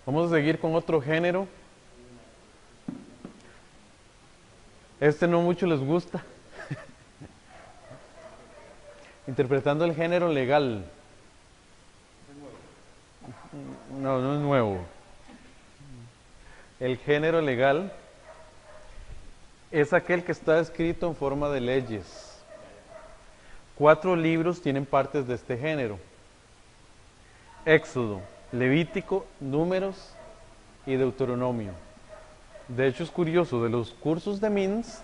Vamos a seguir con otro género. Este no mucho les gusta. Interpretando el género legal. No, no es nuevo. El género legal es aquel que está escrito en forma de leyes. 4 libros tienen partes de este género: Éxodo, Levítico, Números y Deuteronomio. De hecho, es curioso, de los cursos de MINS,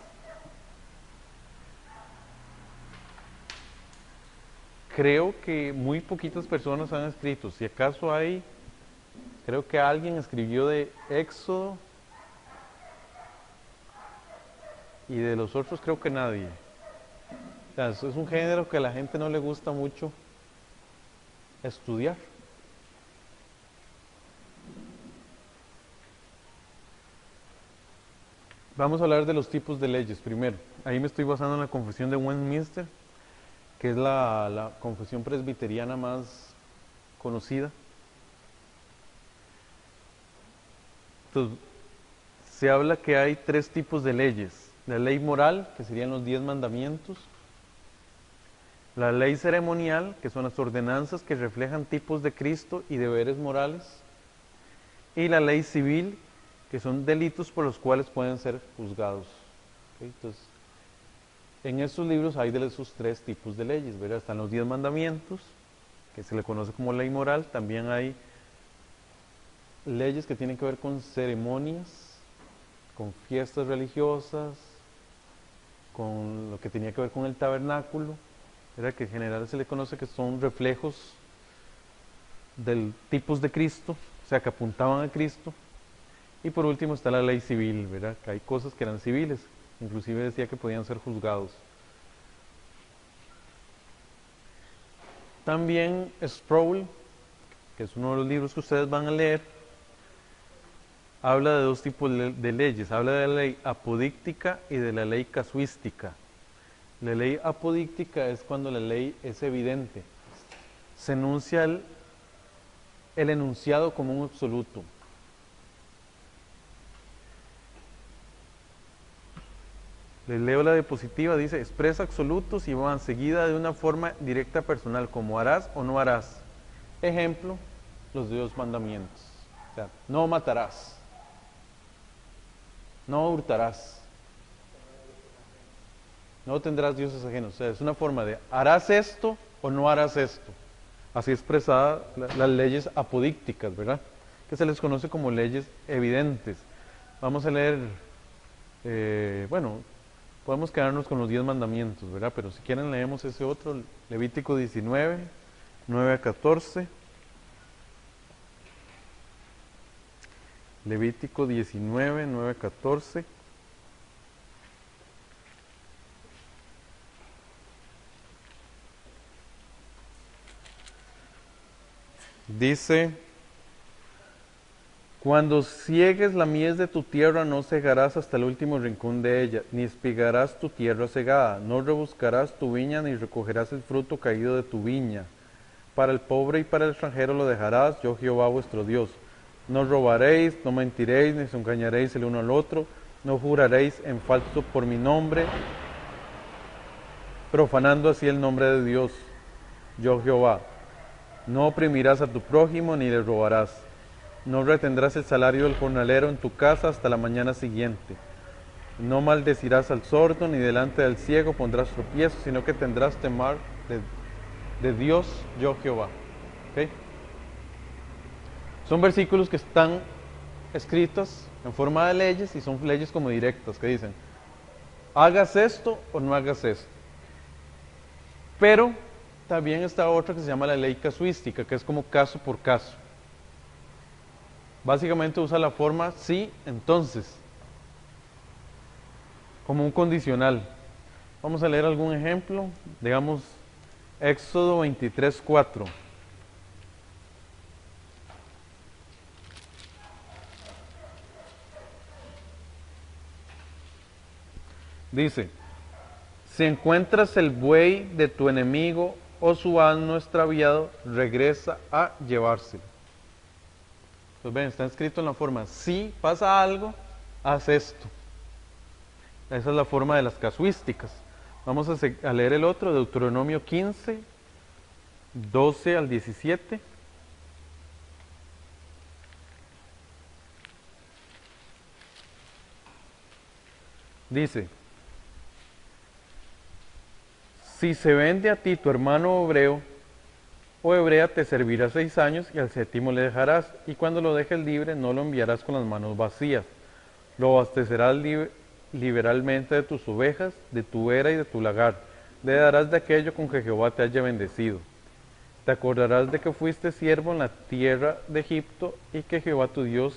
creo que muy poquitas personas han escrito. Si acaso hay, creo que alguien escribió de Éxodo, y de los otros creo que nadie. O sea, es un género que a la gente no le gusta mucho estudiar. Vamos a hablar de los tipos de leyes primero. Ahí me estoy basando en la Confesión de Westminster, que es la confesión presbiteriana más conocida. Entonces, se habla que hay 3 tipos de leyes: la ley moral, que serían los 10 mandamientos; la ley ceremonial, que son las ordenanzas que reflejan tipos de Cristo y deberes morales; y la ley civil, que son delitos por los cuales pueden ser juzgados. ¿Okay? Entonces, en estos libros hay de esos 3 tipos de leyes, ¿verdad? Están los 10 mandamientos, que se le conoce como ley moral. También hay leyes que tienen que ver con ceremonias, con fiestas religiosas, con lo que tenía que ver con el tabernáculo, ¿verdad? Que en general se le conoce que son reflejos del tipos de Cristo, o sea, que apuntaban a Cristo. Y por último está la ley civil, ¿verdad? Que hay cosas que eran civiles, inclusive decía que podían ser juzgados. También Sproul, que es uno de los libros que ustedes van a leer, habla de 2 tipos de leyes. Habla de la ley apodíctica y de la ley casuística. La ley apodíctica es cuando la ley es evidente. Se enuncia el enunciado como un absoluto. Les leo la diapositiva, dice: expresa absolutos y van seguida de una forma directa personal, como harás o no harás. Ejemplo, los 10 mandamientos. O sea, no matarás, no hurtarás, no tendrás dioses ajenos. O sea, es una forma de harás esto o no harás esto. Así expresada las leyes apodícticas, ¿verdad? Que se les conoce como leyes evidentes. Vamos a leer, bueno, podemos quedarnos con los 10 mandamientos, ¿verdad? Pero si quieren leemos ese otro, Levítico 19, 9 a 14. Levítico 19, 9 a 14. Dice: cuando ciegues la mies de tu tierra, no cegarás hasta el último rincón de ella, ni espigarás tu tierra cegada, no rebuscarás tu viña, ni recogerás el fruto caído de tu viña. Para el pobre y para el extranjero lo dejarás, yo Jehová vuestro Dios. No robaréis, no mentiréis, ni os engañaréis el uno al otro, no juraréis en falso por mi nombre, profanando así el nombre de Dios, yo Jehová. No oprimirás a tu prójimo, ni le robarás. No retendrás el salario del jornalero en tu casa hasta la mañana siguiente. No maldecirás al sordo, ni delante del ciego pondrás tropiezo, sino que tendrás temor de Dios, yo Jehová. ¿Okay? Son versículos que están escritos en forma de leyes y son leyes como directas, que dicen: hagas esto o no hagas esto. Pero también está otra que se llama la ley casuística, que es como caso por caso. Básicamente usa la forma sí, entonces, como un condicional. Vamos a leer algún ejemplo. Digamos, Éxodo 23, 4. Dice: si encuentras el buey de tu enemigo o su asno extraviado, regresa a llevárselo. Pues ven, está escrito en la forma, si pasa algo, haz esto. Esa es la forma de las casuísticas. Vamos a leer el otro, Deuteronomio 15, 12 al 17. Dice, si se vende a ti tu hermano hebreo o hebrea, te servirá 6 años y al séptimo le dejarás, y cuando lo dejes libre no lo enviarás con las manos vacías. Lo abastecerás liberalmente de tus ovejas, de tu era y de tu lagar. Le darás de aquello con que Jehová te haya bendecido. Te acordarás de que fuiste siervo en la tierra de Egipto y que Jehová tu Dios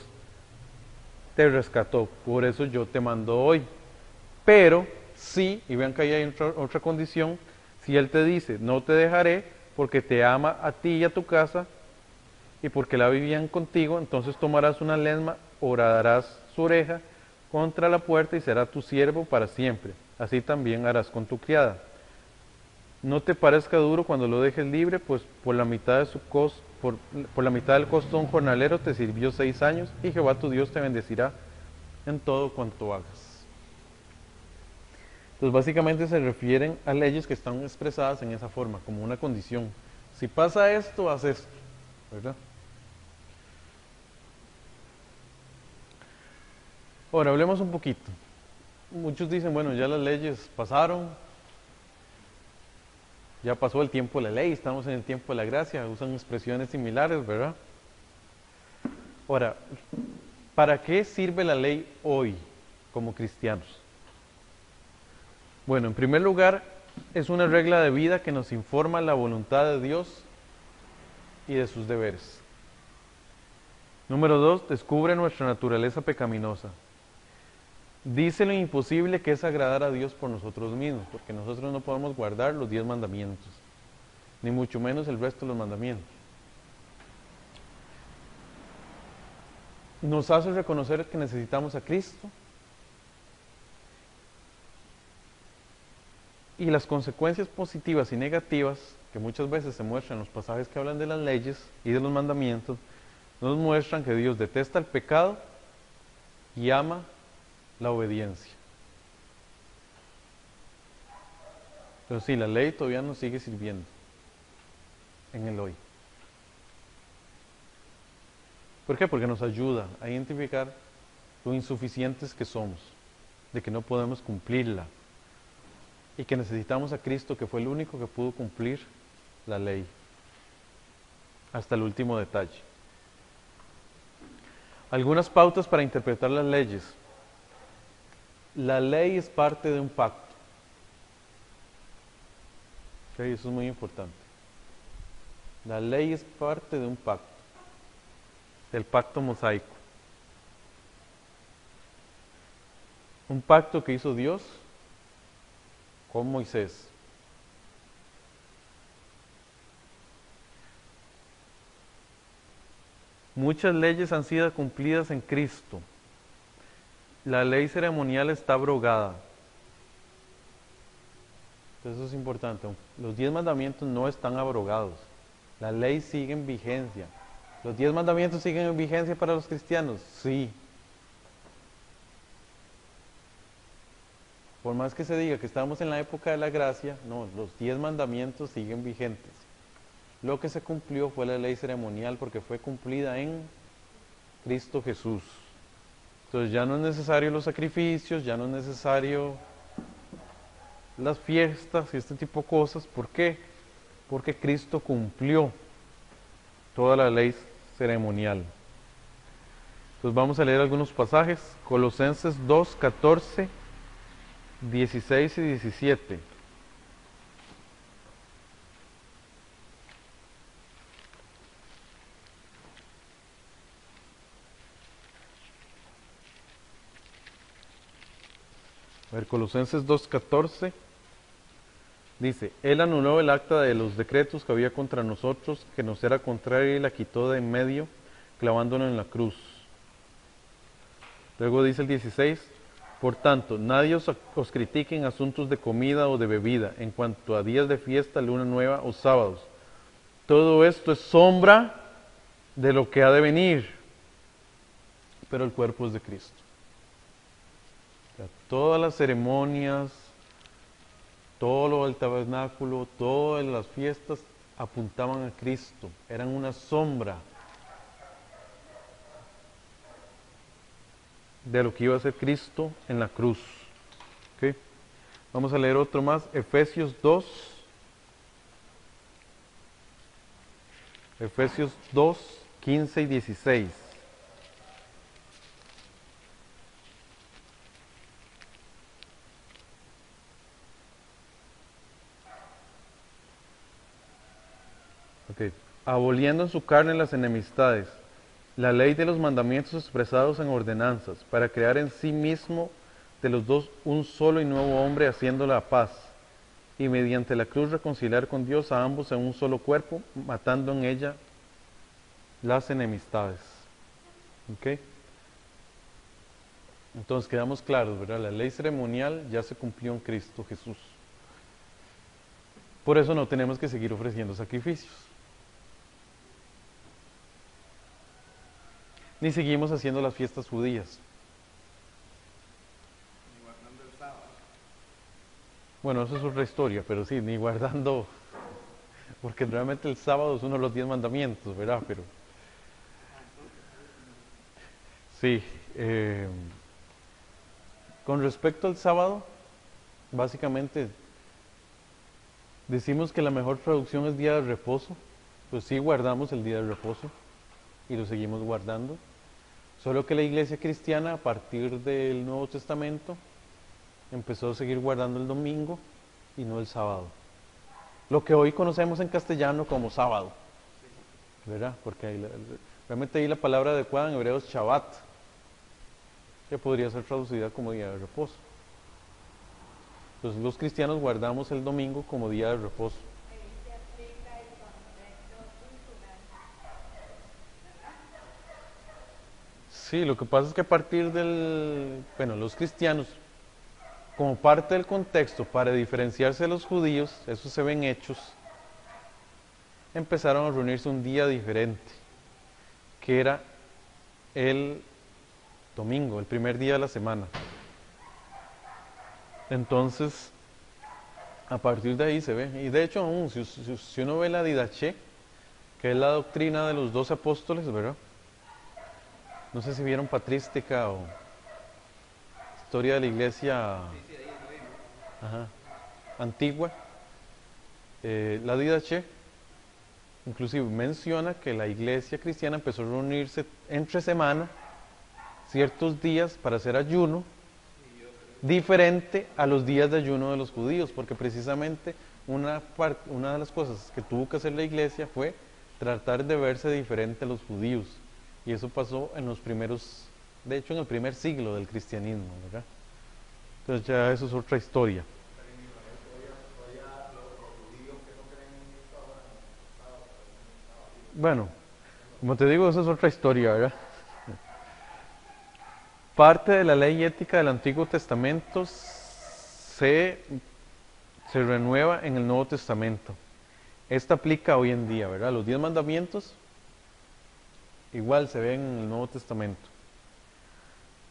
te rescató. Por eso yo te mando hoy. Pero si, y vean que ahí hay otra condición, si Él te dice, no te dejaré porque te ama a ti y a tu casa y porque la vivían contigo, entonces tomarás una lesma, horadarás su oreja contra la puerta y será tu siervo para siempre. Así también harás con tu criada. No te parezca duro cuando lo dejes libre, pues por la mitad de su por la mitad del costo de un jornalero te sirvió 6 años y Jehová tu Dios te bendecirá en todo cuanto hagas. Entonces básicamente se refieren a leyes que están expresadas en esa forma, como una condición. Si pasa esto, haz esto, ¿verdad? Ahora hablemos un poquito. Muchos dicen, bueno, ya las leyes pasaron, ya pasó el tiempo de la ley, estamos en el tiempo de la gracia, usan expresiones similares, ¿verdad? Ahora, ¿para qué sirve la ley hoy como cristianos? Bueno, en primer lugar, es una regla de vida que nos informa la voluntad de Dios y de sus deberes. Número 2, descubre nuestra naturaleza pecaminosa. Dice lo imposible que es agradar a Dios por nosotros mismos, porque nosotros no podemos guardar los 10 mandamientos, ni mucho menos el resto de los mandamientos. Nos hace reconocer que necesitamos a Cristo y las consecuencias positivas y negativas que muchas veces se muestran en los pasajes que hablan de las leyes y de los mandamientos, nos muestran que Dios detesta el pecado y ama la obediencia. Pero sí, la ley todavía nos sigue sirviendo en el hoy. ¿Por qué? Porque nos ayuda a identificar lo insuficientes que somos, de que no podemos cumplirla y que necesitamos a Cristo, que fue el único que pudo cumplir la ley hasta el último detalle. Algunas pautas para interpretar las leyes. La ley es parte de un pacto. Okay, eso es muy importante. La ley es parte de un pacto, del pacto mosaico. Un pacto que hizo Dios con Moisés. Muchas leyes han sido cumplidas en Cristo. La ley ceremonial está abrogada. Eso es importante. Los 10 mandamientos no están abrogados. La ley sigue en vigencia. ¿Los 10 mandamientos siguen en vigencia para los cristianos? Sí. Por más que se diga que estamos en la época de la gracia, no, los 10 mandamientos siguen vigentes. Lo que se cumplió fue la ley ceremonial porque fue cumplida en Cristo Jesús. Entonces ya no es necesario los sacrificios, ya no es necesario las fiestas y este tipo de cosas. ¿Por qué? Porque Cristo cumplió toda la ley ceremonial. Entonces vamos a leer algunos pasajes. Colosenses 2, 14, 16 y 17. A ver, Colosenses 2:14 dice, Él anuló el acta de los decretos que había contra nosotros, que nos era contraria y la quitó de en medio, clavándonos en la cruz. Luego dice el 16, por tanto, nadie os critique en asuntos de comida o de bebida, en cuanto a días de fiesta, luna nueva o sábados. Todo esto es sombra de lo que ha de venir. pero el cuerpo es de Cristo. O sea, todas las ceremonias, todo lo del tabernáculo, todas las fiestas apuntaban a Cristo, eran una sombra de lo que iba a ser Cristo en la cruz. ¿Okay? Vamos a leer otro más, Efesios 2. Efesios 2, 15 y 16. Okay. Aboliendo en su carne las enemistades, la ley de los mandamientos expresados en ordenanzas, para crear en sí mismo de los dos un solo y nuevo hombre, haciendo la paz, y mediante la cruz reconciliar con Dios a ambos en un solo cuerpo, matando en ella las enemistades. ¿Ok? Entonces quedamos claros, ¿verdad? La ley ceremonial ya se cumplió en Cristo Jesús. Por eso no tenemos que seguir ofreciendo sacrificios. Ni seguimos haciendo las fiestas judías. Ni guardando el sábado. Bueno, eso es otra historia, pero sí, ni guardando, porque realmente el sábado es uno de los 10 mandamientos, ¿verdad? Pero sí, con respecto al sábado, básicamente decimos que la mejor traducción es día de reposo, pues sí guardamos el día de reposo y lo seguimos guardando, solo que la iglesia cristiana a partir del Nuevo Testamento empezó a seguir guardando el domingo y no el sábado. Lo que hoy conocemos en castellano como sábado, ¿verdad? Porque realmente ahí la palabra adecuada en hebreo es Shabbat, que podría ser traducida como día de reposo. Entonces los cristianos guardamos el domingo como día de reposo. Sí, lo que pasa es que a partir bueno, los cristianos, como parte del contexto para diferenciarse de los judíos, eso se ve en Hechos, empezaron a reunirse un día diferente, que era el domingo, el primer día de la semana. Entonces, a partir de ahí se ve, y de hecho aún, si uno ve la Didaché, que es la doctrina de los 12 apóstoles, ¿verdad? No sé si vieron Patrística o Historia de la Iglesia ajá, antigua. La Didaché inclusive menciona que la iglesia cristiana empezó a reunirse entre semana, ciertos días para hacer ayuno, diferente a los días de ayuno de los judíos, porque precisamente una de las cosas que tuvo que hacer la iglesia fue tratar de verse diferente a los judíos. Y eso pasó en los primeros, de hecho en el primer siglo del cristianismo, ¿verdad? Entonces ya eso es otra historia. Bueno, como te digo, eso es otra historia, ¿verdad? Parte de la ley ética del Antiguo Testamento se renueva en el Nuevo Testamento. Esta aplica hoy en día, ¿verdad? Los 10 mandamientos igual se ven en el Nuevo Testamento.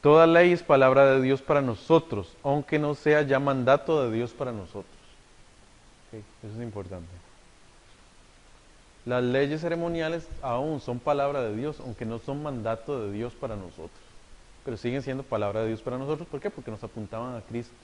Toda ley es palabra de Dios para nosotros, aunque no sea ya mandato de Dios para nosotros. Okay, eso es importante. Las leyes ceremoniales aún son palabra de Dios, aunque no son mandato de Dios para nosotros. Pero siguen siendo palabra de Dios para nosotros. ¿Por qué? Porque nos apuntaban a Cristo.